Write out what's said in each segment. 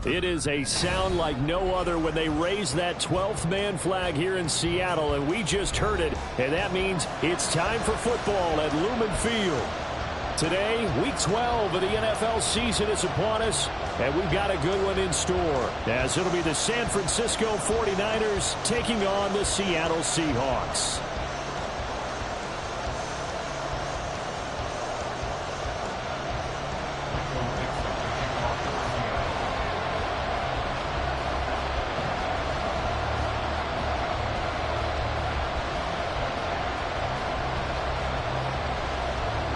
It is a sound like no other when they raise that 12th man flag here in Seattle, and we just heard it, and that means it's time for football at Lumen Field. Today, Week 12 of the NFL season is upon us, and we've got a good one in store, as it'll be the San Francisco 49ers taking on the Seattle Seahawks.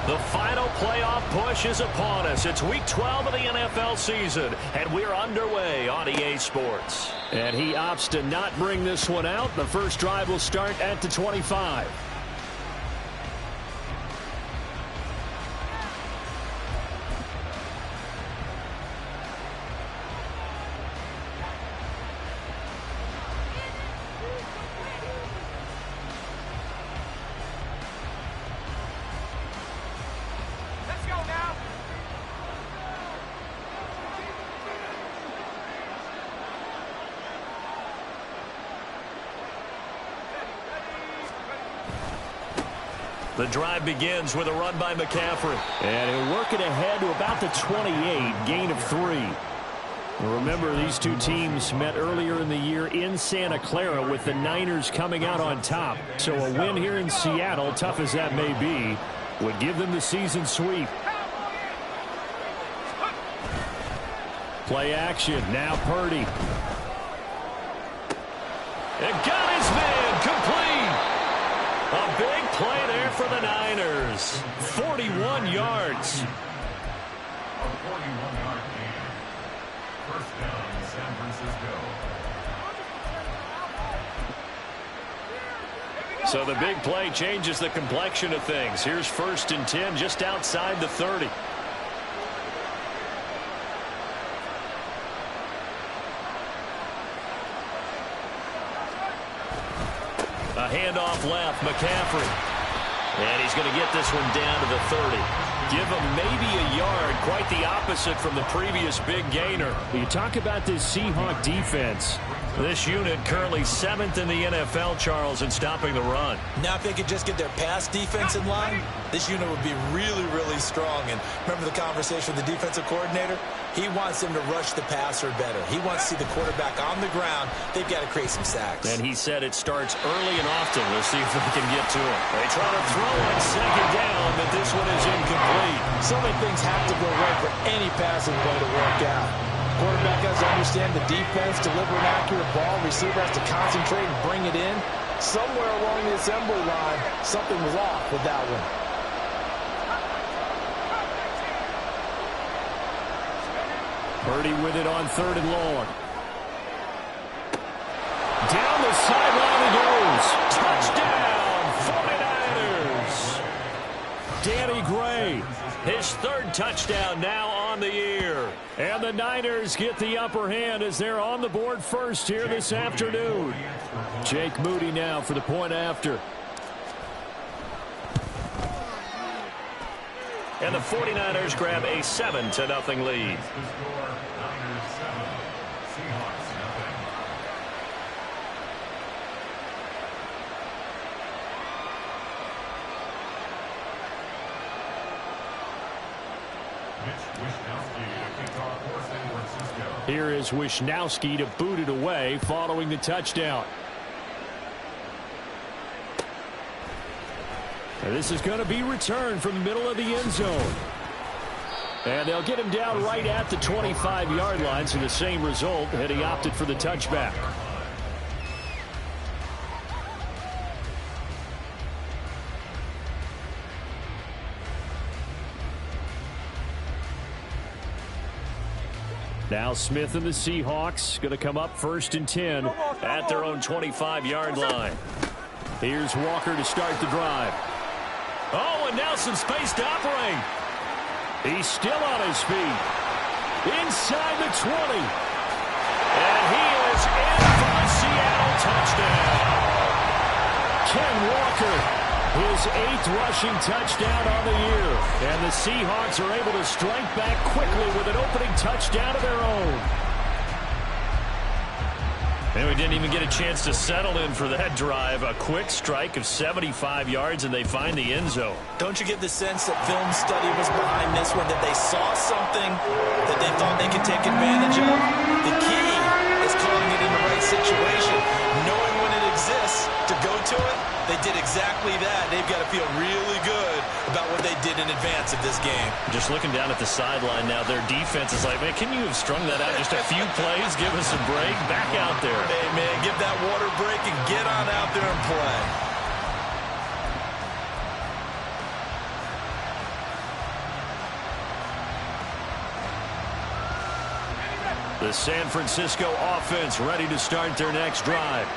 The final playoff push is upon us. It's Week 12 of the NFL season, and we're underway on EA Sports. And he opts to not bring this one out. The first drive will start at the 25. The drive begins with a run by McCaffrey. And he'll work it ahead to about the 28, gain of 3. Remember, these two teams met earlier in the year in Santa Clara with the Niners coming out on top. So a win here in Seattle, tough as that may be, would give them the season sweep. Play action, now Purdy. It got his man complete. A big play there for the Niners. 41 yards. A 41-yard gain. First down, San Francisco. So the big play changes the complexion of things. Here's 1st and 10 just outside the 30. A handoff left, McCaffrey. And he's going to get this one down to the 30. Give him maybe a yard, quite the opposite from the previous big gainer. You talk about this Seahawk defense. This unit currently 7th in the NFL, Charles, in stopping the run. Now if they could just get their pass defense in line, this unit would be really, really strong. And remember the conversation with the defensive coordinator? He wants them to rush the passer better. He wants to see the quarterback on the ground. They've got to create some sacks. And he said it starts early and often. We'll see if they can get to him. They try to throw on 2nd down, but this one is incomplete. So many things have to go right for any passing play to work out. Quarterback has to understand the defense, deliver an accurate ball. Receiver has to concentrate and bring it in. Somewhere along the assembly line, something was off with that one. Purdy with it on 3rd and long. Down the sideline he goes. Touchdown, 49ers. Danny Gray. His 3rd touchdown now on the year. And the Niners get the upper hand as they're on the board first here this afternoon. Jake Moody now for the point after. And the 49ers grab a 7-0 lead. Here is Wisnowski to boot it away following the touchdown. And this is going to be returned from the middle of the end zone. And they'll get him down right at the 25-yard line, so the same result, and he opted for the touchback. Now Smith and the Seahawks going to come up 1st and 10 at their own 25-yard line. Here's Walker to start the drive. Oh, and now some space to operate. He's still on his feet. Inside the 20. And he is in for a Seattle touchdown. Ken Walker, his 8th rushing touchdown on the year. And the Seahawks are able to strike back quickly with an opening touchdown of their own. he didn't even get a chance to settle in for that drive. A quick strike of 75 yards, and they find the end zone. Don't you get the sense that film study was behind this one, that they saw something that they thought they could take advantage of? The key is calling it in the right situation, knowing when it exists to go to it. They did exactly that. They've got to feel really good about what they did in advance of this game. Just looking down at the sideline now, their defense is like, man, can you have strung that out just a few plays? Give us a break. Back out there. Hey, man, give that water break and get on out there and play. The San Francisco offense ready to start their next drive.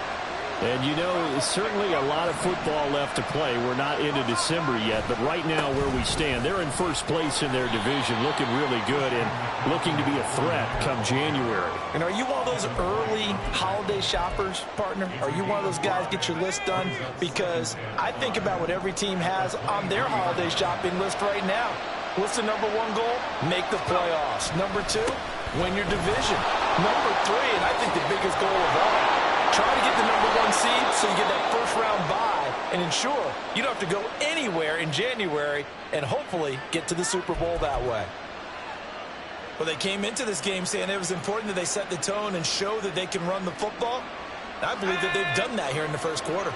And, you know, certainly a lot of football left to play. We're not into December yet, but right now where we stand, they're in first place in their division, looking really good and looking to be a threat come January. And are you one of those early holiday shoppers, partner? Are you one of those guys get your list done? Because I think about what every team has on their holiday shopping list right now. What's the number one goal? Make the playoffs. Number two, win your division. Number three, and I think the biggest goal of all, try to get the number one seed so you get that first-round bye and ensure you don't have to go anywhere in January and hopefully get to the Super Bowl that way. Well, they came into this game saying it was important that they set the tone and show that they can run the football. I believe that they've done that here in the first quarter.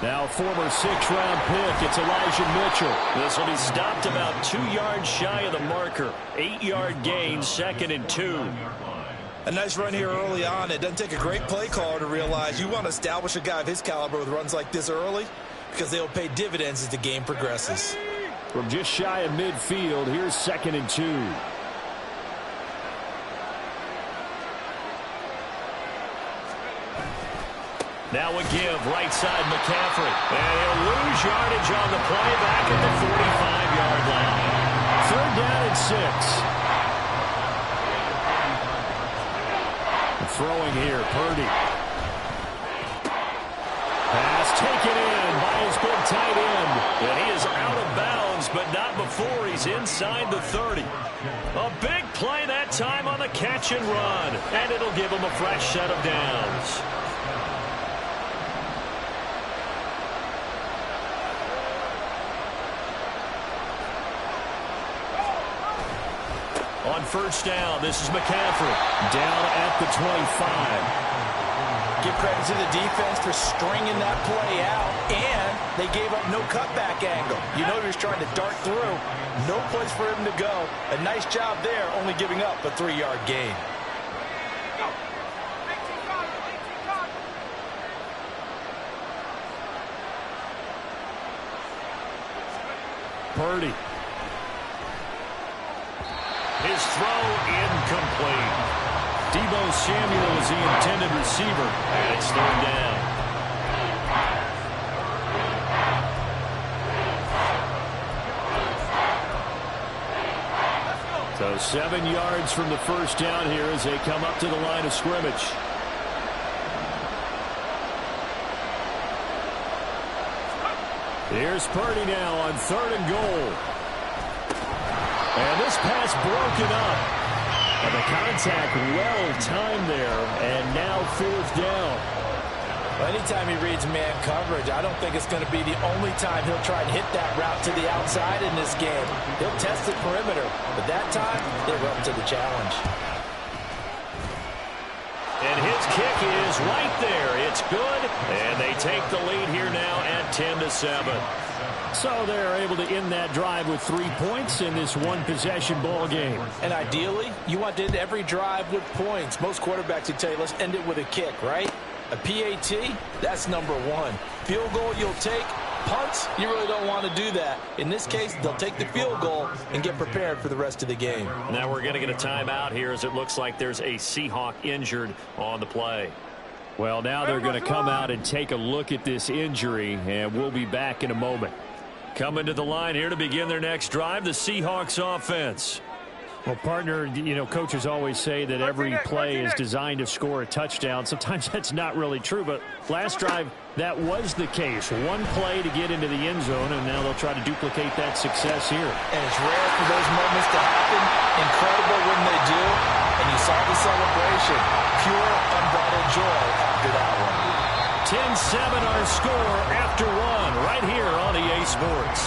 Now former sixth-round pick, it's Elijah Mitchell. This will be stopped about 2 yards shy of the marker. 8-yard gain, 2nd and 2. A nice run here early on. It doesn't take a great play caller to realize you want to establish a guy of his caliber with runs like this early because they'll pay dividends as the game progresses. From just shy of midfield, here's 2nd and 2. Now a give, right side McCaffrey. And he'll lose yardage on the play back at the 45-yard line. 3rd down and 6. Throwing here, Purdy. Pass taken in by his big tight end. And he is out of bounds, but not before he's inside the 30. A big play that time on the catch and run. And it'll give him a fresh set of downs. On first down, this is McCaffrey. Down at the 25. Give credit to the defense for stringing that play out, and they gave up no cutback angle. You know he was trying to dart through. No place for him to go. A nice job there, only giving up a 3-yard gain. Purdy. His throw incomplete. Deebo Samuel is the intended receiver. And it's 3rd down. So 7 yards from the first down here as they come up to the line of scrimmage. Here's Purdy now on 3rd and goal. And this pass broken up. And the contact well timed there. And now 4th down. Well, anytime he reads man coverage, I don't think it's going to be the only time he'll try and hit that route to the outside in this game. He'll test the perimeter. But that time, they were up to the challenge. And his kick is right there. It's good. And they take the lead here now at 10-7. So they're able to end that drive with 3 points in this one-possession ball game. And ideally, you want to end every drive with points. Most quarterbacks would tell you, let's end it with a kick, right? A PAT, that's number one. Field goal you'll take. Punts, you really don't want to do that. In this case, they'll take the field goal and get prepared for the rest of the game. Now we're going to get a timeout here as it looks like there's a Seahawk injured on the play. Well, now they're going to come out and take a look at this injury, and we'll be back in a moment. Coming to the line here to begin their next drive, the Seahawks offense. Well, partner, you know, coaches always say that every play is designed to score a touchdown. Sometimes that's not really true, but last drive, that was the case. One play to get into the end zone, and now they'll try to duplicate that success here. And it's rare for those moments to happen. Incredible when they do. And you saw the celebration. Pure, unbridled joy after that one. 10-7 our score after one right here on EA Sports.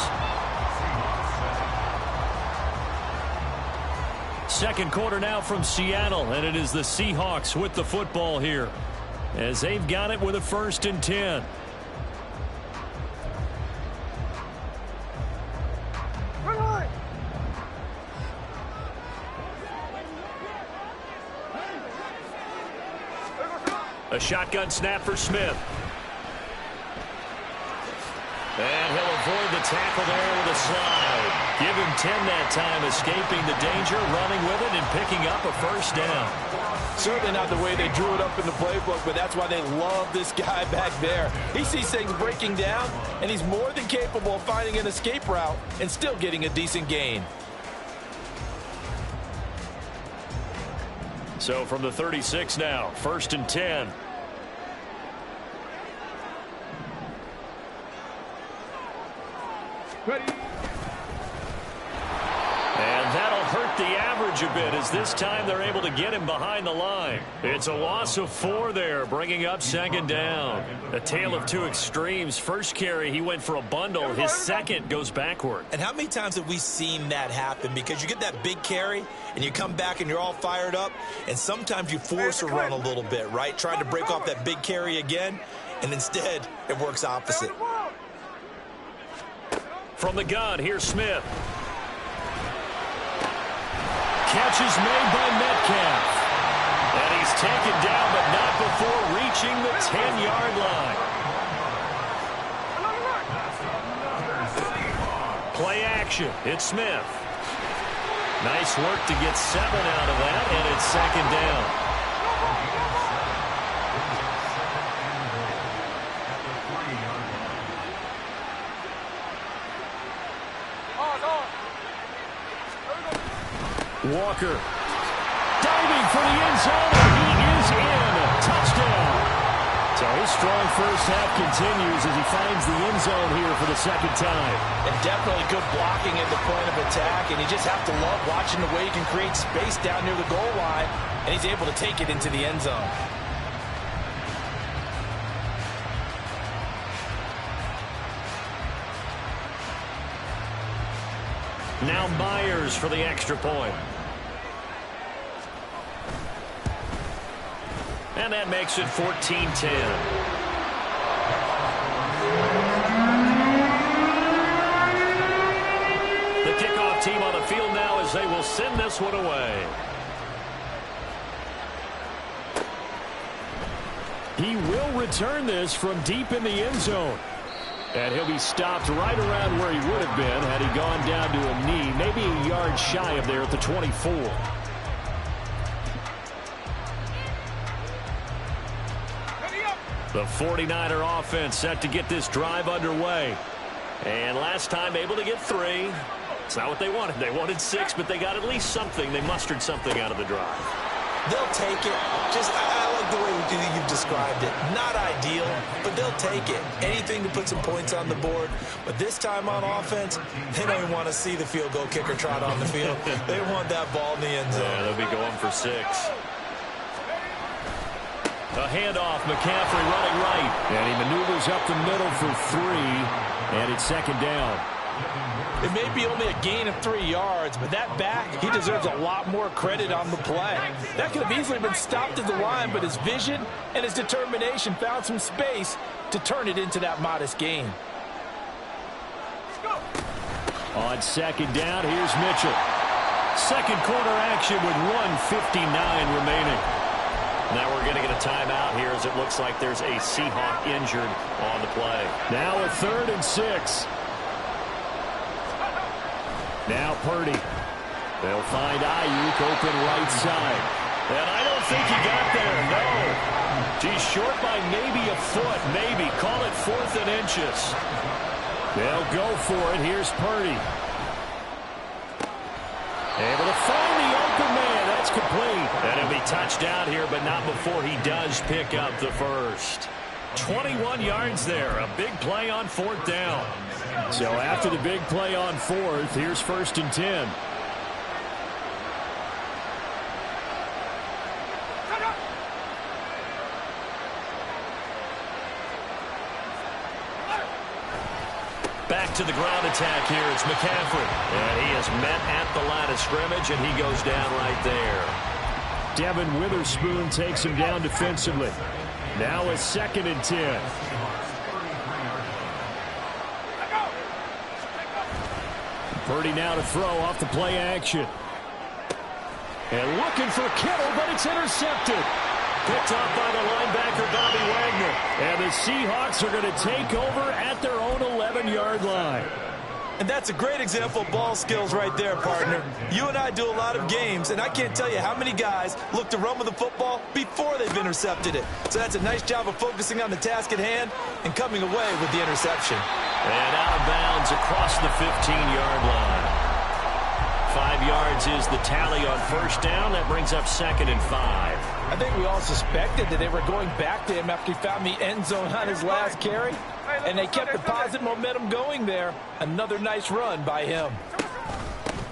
Second quarter now from Seattle, and it is the Seahawks with the football here as they've got it with a 1st and 10. A shotgun snap for Smith. And he'll avoid the tackle there with a slide. Give him 10 that time, escaping the danger, running with it, and picking up a 1st down. Certainly not the way they drew it up in the playbook, but that's why they love this guy back there. He sees things breaking down, and he's more than capable of finding an escape route and still getting a decent gain. So from the 36 now, 1st and 10. Ready. And that'll hurt the average a bit as this time they're able to get him behind the line. It's a loss of 4 there, bringing up 2nd down. A tale of two extremes. First carry, he went for a bundle. His second goes backward. And how many times have we seen that happen? Because you get that big carry, and you come back and you're all fired up, and sometimes you force a run a little bit, right? Trying to break off that big carry again, and instead it works opposite. From the gun, here's Smith. Catch is made by Metcalf. And he's taken down, but not before reaching the 10-yard line. Play action. It's Smith. Nice work to get 7 out of that, and it's 2nd down. Walker diving for the end zone, and he is in. Touchdown. So his strong first half continues as he finds the end zone here for the 2nd time. And definitely good blocking at the point of attack, and you just have to love watching the way he can create space down near the goal line, and he's able to take it into the end zone. Now Myers for the extra point. And that makes it 14-10. The kickoff team on the field now as they will send this one away. He will return this from deep in the end zone. And he'll be stopped right around where he would have been had he gone down to a knee, maybe a yard shy of there at the 24. The 49er offense set to get this drive underway. And last time able to get 3. It's not what they wanted. They wanted 6, but they got at least something. They mustered something out of the drive. They'll take it. I like the way you've described it. Not ideal, but they'll take it. Anything to put some points on the board. But this time on offense, they don't even want to see the field goal kicker trot on the field. They want that ball in the end zone. Yeah, they'll be going for 6. A handoff, McCaffrey running right. And he maneuvers up the middle for 3. And it's 2nd down. It may be only a gain of 3 yards, but that back, he deserves a lot more credit on the play. That could have easily been stopped at the line, but his vision and his determination found some space to turn it into that modest gain. On 2nd down, here's Mitchell. Second quarter action with 1:59 remaining. Now we're going to get a timeout here as it looks like there's a Seahawk injured on the play. Now a 3rd and 6. Now Purdy. They'll find Ayuk open right side. And I don't think he got there, no. He's short by maybe a foot, maybe. Call it 4th and inches. They'll go for it. Here's Purdy. Able to find the open man. That's complete. And he'll be touchdown here, but not before he does pick up the first. 21 yards there. A big play on 4th down. So after the big play on 4th, here's 1st and 10. Back to the ground attack here. It's McCaffrey. And he is met at the line of scrimmage, and he goes down right there. Devin Witherspoon takes him down defensively. Now a 2nd and 10. Purdy now to throw off the play action. And looking for Kittle, but it's intercepted. Picked off by the linebacker, Bobby Wagner. And the Seahawks are going to take over at their own 11-yard line. And that's a great example of ball skills right there, partner. You and I do a lot of games, and I can't tell you how many guys look to run with the football before they've intercepted it. So that's a nice job of focusing on the task at hand and coming away with the interception. And out of bounds across the 15-yard line. 5 yards is the tally on 1st down. That brings up 2nd and 5. I think we all suspected that they were going back to him after he found the end zone on his last carry, and they kept the positive momentum going there. Another nice run by him.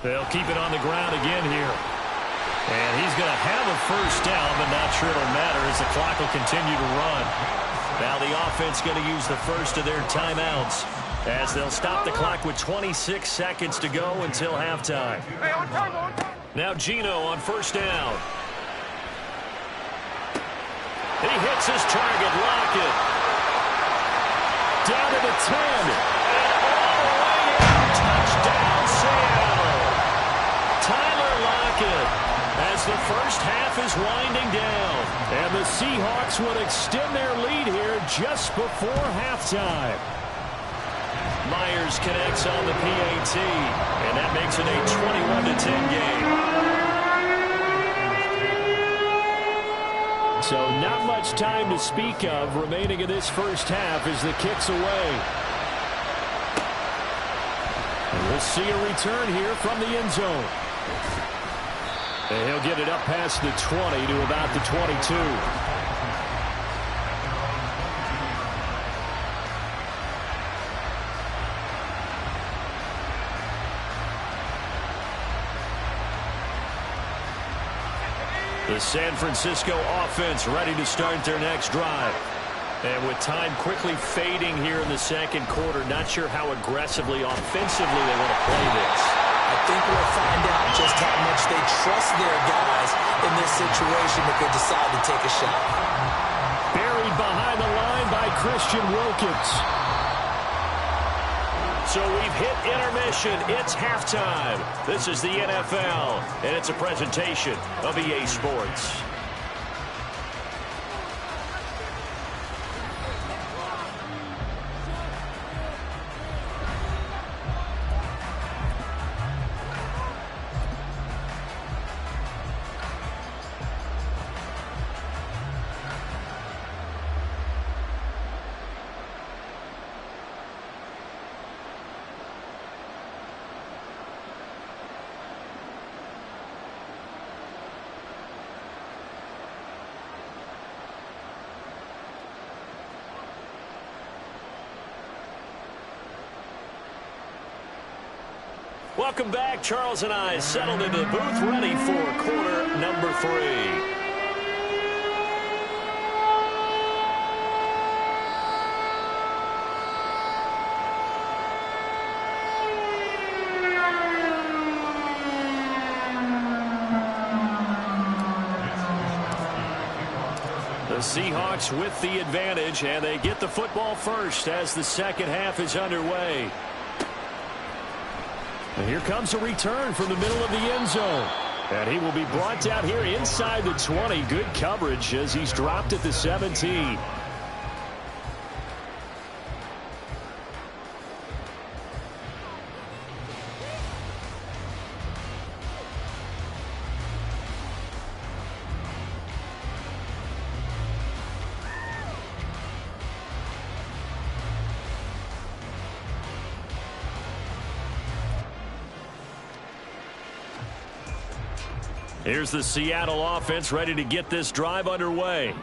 They'll keep it on the ground again here. And he's going to have a 1st down, but not sure it'll matter as the clock will continue to run. Now the offense going to use the first of their timeouts as they'll stop the clock with 26 seconds to go until halftime. Now Geno on 1st down. He hits his target, Lockett. Down to the 10. And all the way out. Touchdown, Seattle. Tyler Lockett as the first half is winding down. And the Seahawks would extend their lead here just before halftime. Myers connects on the PAT, and that makes it a 21-10 game. So not much time to speak of remaining in this first half as the kick's away. And we'll see a return here from the end zone. And he'll get it up past the 20 to about the 22. The San Francisco offense ready to start their next drive. And with time quickly fading here in the second quarter, not sure how aggressively, offensively they want to play this. I think we'll find out just how much they trust their guys in this situation if they decide to take a shot. Buried behind the line by Christian Wilkins. So we've hit intermission. It's halftime. This is the NFL, and it's a presentation of EA Sports. Welcome back. Charles and I settled into the booth, ready for quarter number 3. The Seahawks with the advantage, and they get the football first as the second half is underway. And here comes a return from the middle of the end zone. And he will be brought down here inside the 20. Good coverage as he's dropped at the 17. Here's the Seattle offense ready to get this drive underway.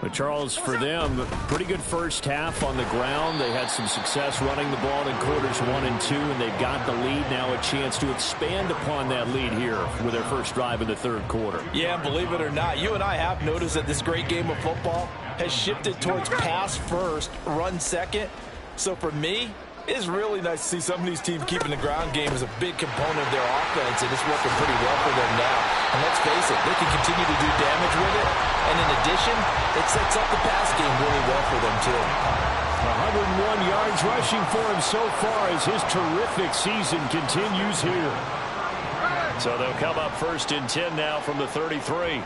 But Charles, for them, pretty good first half on the ground. They had some success running the ball in quarters 1 and 2, and they've got the lead now, a chance to expand upon that lead here with their first drive in the third quarter. Yeah, believe it or not, you and I have noticed that this great game of football has shifted towards pass first, run second. So for me, it's really nice to see some of these teams keeping the ground game as a big component of their offense, and it's working pretty well for them now. And let's face it, they can continue to do damage with it. And in addition, it sets up the pass game really well for them, too. 101 yards rushing for him so far as his terrific season continues here. So they'll come up first and 10 now from the 33.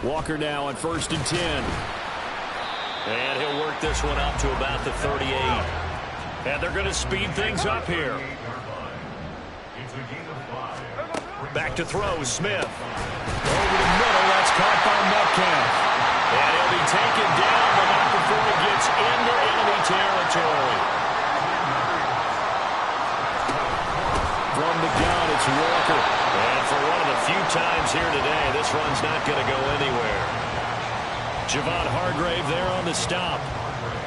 Walker now on first and 10. And he'll work this one up to about the 38. And they're going to speed things up here. Back to throw, Smith. Over the middle, that's caught by Metcalf. And he'll be taken down, but not before he gets into enemy territory. From the gun, it's Walker. And for one of the few times here today, this run's not going to go anywhere. Javon Hargrave there on the stop.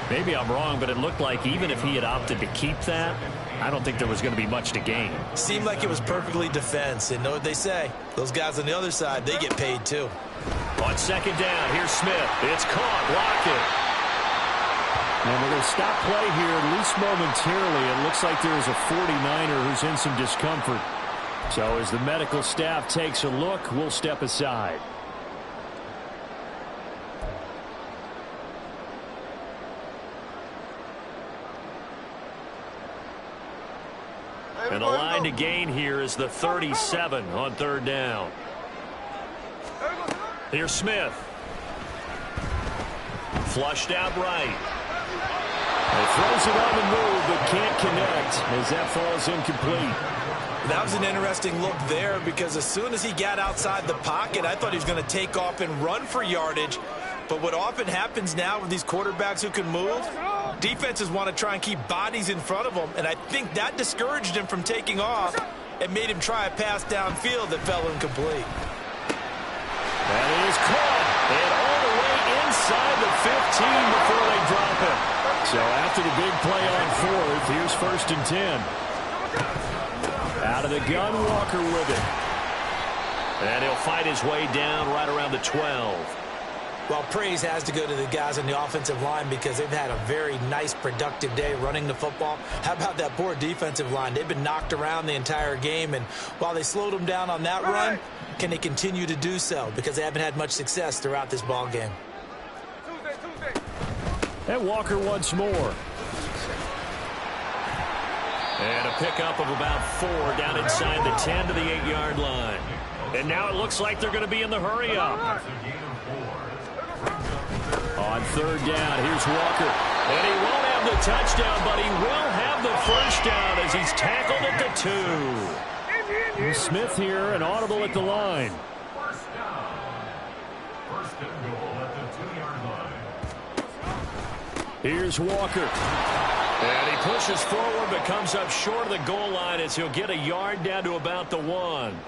Maybe I'm wrong, but it looked like even if he had opted to keep that, I don't think there was going to be much to gain. Seemed like it was perfectly defense. And know what they say? Those guys on the other side, they get paid too. On second down, here's Smith. It's caught. Lockett. And we're going to stop play here, at least momentarily. It looks like there is a 49er who's in some discomfort. So as the medical staff takes a look, we'll step aside. And the line to gain here is the 37 on third down. Here's Smith. Flushed out right. He throws it on the move, but can't connect as that falls incomplete. That was an interesting look there because as soon as he got outside the pocket, I thought he was going to take off and run for yardage. But what often happens now with these quarterbacks who can move, defenses want to try and keep bodies in front of them, and I think that discouraged him from taking off and made him try a pass downfield that fell incomplete. That is caught, and all the way inside the 15 before they drop it. So after the big play on fourth, here's first and 10. Out of the gun, Walker with it. And he'll fight his way down right around the 12. Well, praise has to go to the guys on the offensive line because they've had a very nice, productive day running the football. How about that poor defensive line? They've been knocked around the entire game, and while they slowed them down on that run, can they continue to do so? Because they haven't had much success throughout this ball game. And Walker once more. And a pickup of about 4 down inside the 10 to the 8-yard line. And now it looks like they're going to be in the hurry-up. On third down, here's Walker. And he won't have the touchdown, but he will have the first down as he's tackled at the 2. Smith here, an audible at the line. First down. First and goal at the 2-yard line. Here's Walker. And he pushes forward but comes up short of the goal line as he'll get a yard down to about the 1.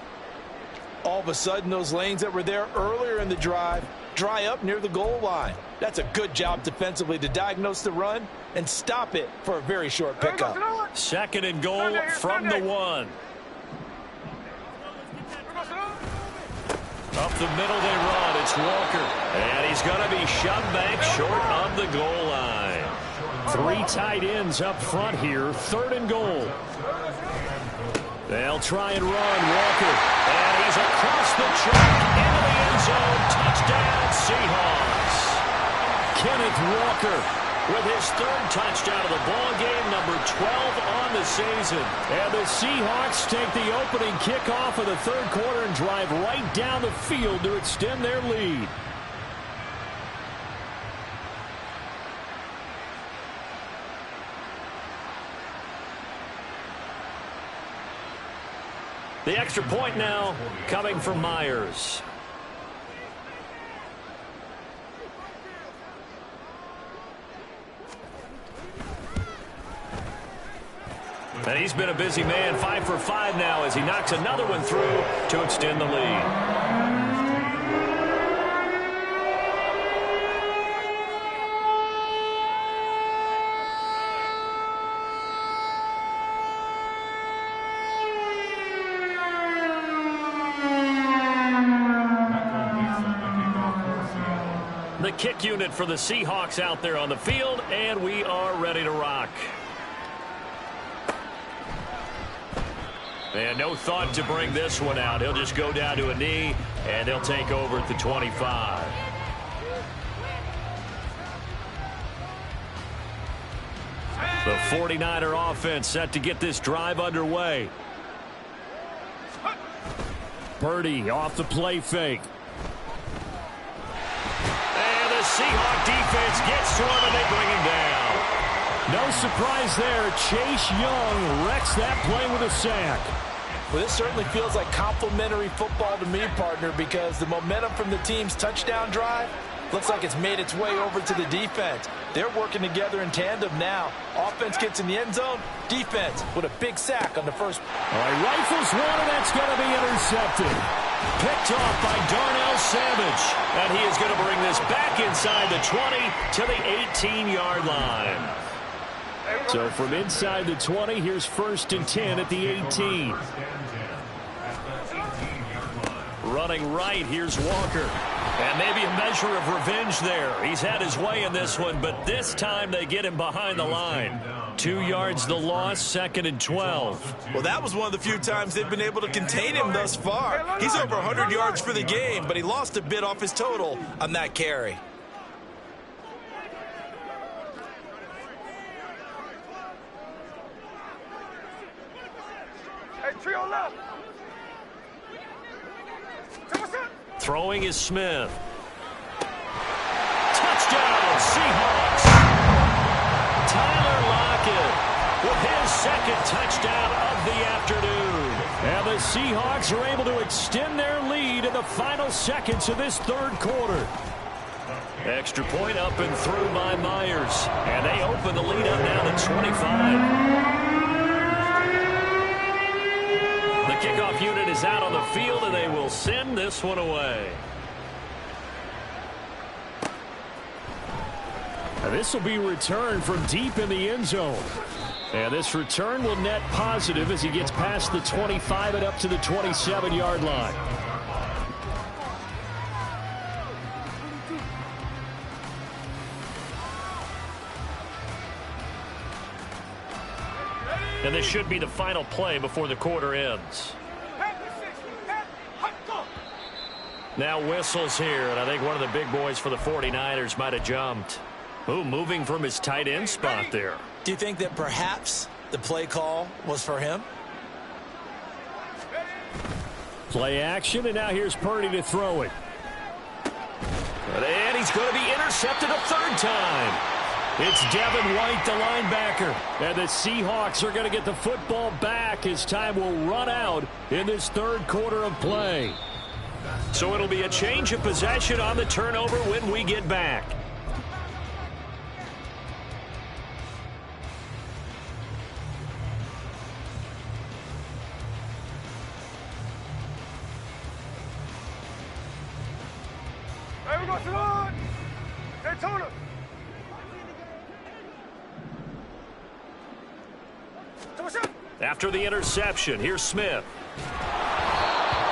All of a sudden, those lanes that were there earlier in the drive dry up near the goal line. That's a good job defensively to diagnose the run and stop it for a very short pickup. Second and goal from the 1. Up the middle they run. It's Walker. And he's going to be shoved back short of the goal line. 3 tight ends up front here. Third and goal. They'll try and run. Walker. And he's across the track into the end zone. Touchdown, Seahawks. Kenneth Walker with his 3rd touchdown of the ball game, number 12 on the season. And the Seahawks take the opening kickoff of the third quarter and drive right down the field to extend their lead. The extra point now coming from Myers. And he's been a busy man, 5 for 5 now as he knocks another one through to extend the lead. The kick unit for the Seahawks out there on the field, and we are ready to rock. And no thought to bring this one out. He'll just go down to a knee, and they'll take over at the 25. The 49er offense set to get this drive underway. Purdy off the play fake. Seahawk defense gets to him, and they bring him down. No surprise there. Chase Young wrecks that play with a sack. Well, this certainly feels like complimentary football to me, partner, because the momentum from the team's touchdown drive looks like it's made its way over to the defense. They're working together in tandem now. Offense gets in the end zone. Defense with a big sack on the first. All right, rifles one, and that's going to be intercepted. Picked off by Darnell Savage. And he is going to bring this back inside the 20 to the 18-yard line. So from inside the 20, here's 1st and 10 at the 18. Running right, here's Walker. And maybe a measure of revenge there. He's had his way in this one, but this time they get him behind the line. 2 yards the loss, 2nd and 12. Well, that was one of the few times they've been able to contain him thus far. He's over 100 yards for the game, but he lost a bit off his total on that carry. Throwing is Smith. Touchdown, Seahawks. Tyler Lockett with his 2nd touchdown of the afternoon. And the Seahawks are able to extend their lead in the final seconds of this 3rd quarter. Extra point up and through by Myers. And they open the lead up now to 25. The kickoff unit is out on the field, and they will send this one away. And this will be returned from deep in the end zone. And this return will net positive as he gets past the 25 and up to the 27-yard line. And this should be the final play before the quarter ends. Now whistles here, and I think one of the big boys for the 49ers might have jumped. Ooh, moving from his tight end spot there. Do you think that perhaps the play call was for him? Play action, and now here's Purdy to throw it. And he's going to be intercepted a 3rd time. It's Devin White, the linebacker. And the Seahawks are going to get the football back as time will run out in this 3rd quarter of play. So it'll be a change of possession on the turnover when we get back. Hey, we got to run! Daytona! After the interception, here's Smith.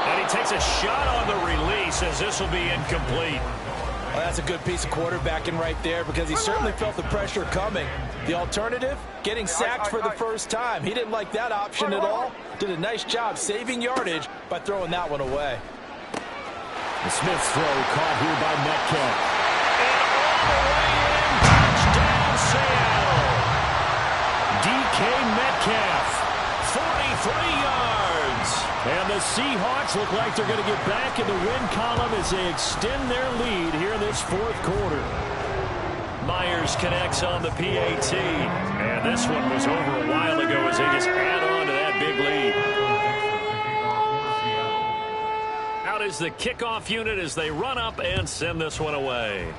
And he takes a shot on the release as this will be incomplete. Well, that's a good piece of quarterbacking right there because he certainly felt the pressure coming. The alternative, getting sacked for the first time. He didn't like that option at all. Did a nice job saving yardage by throwing that one away. The Smith's throw caught here by Metcalf. And all the way in, touchdown Seattle. DK Metcalf. 43 yards. And the Seahawks look like they're going to get back in the win column as they extend their lead here in this 4th quarter. Myers connects on the PAT. And this one was over a while ago as they just add on to that big lead. Out is the kickoff unit as they run up and send this one away.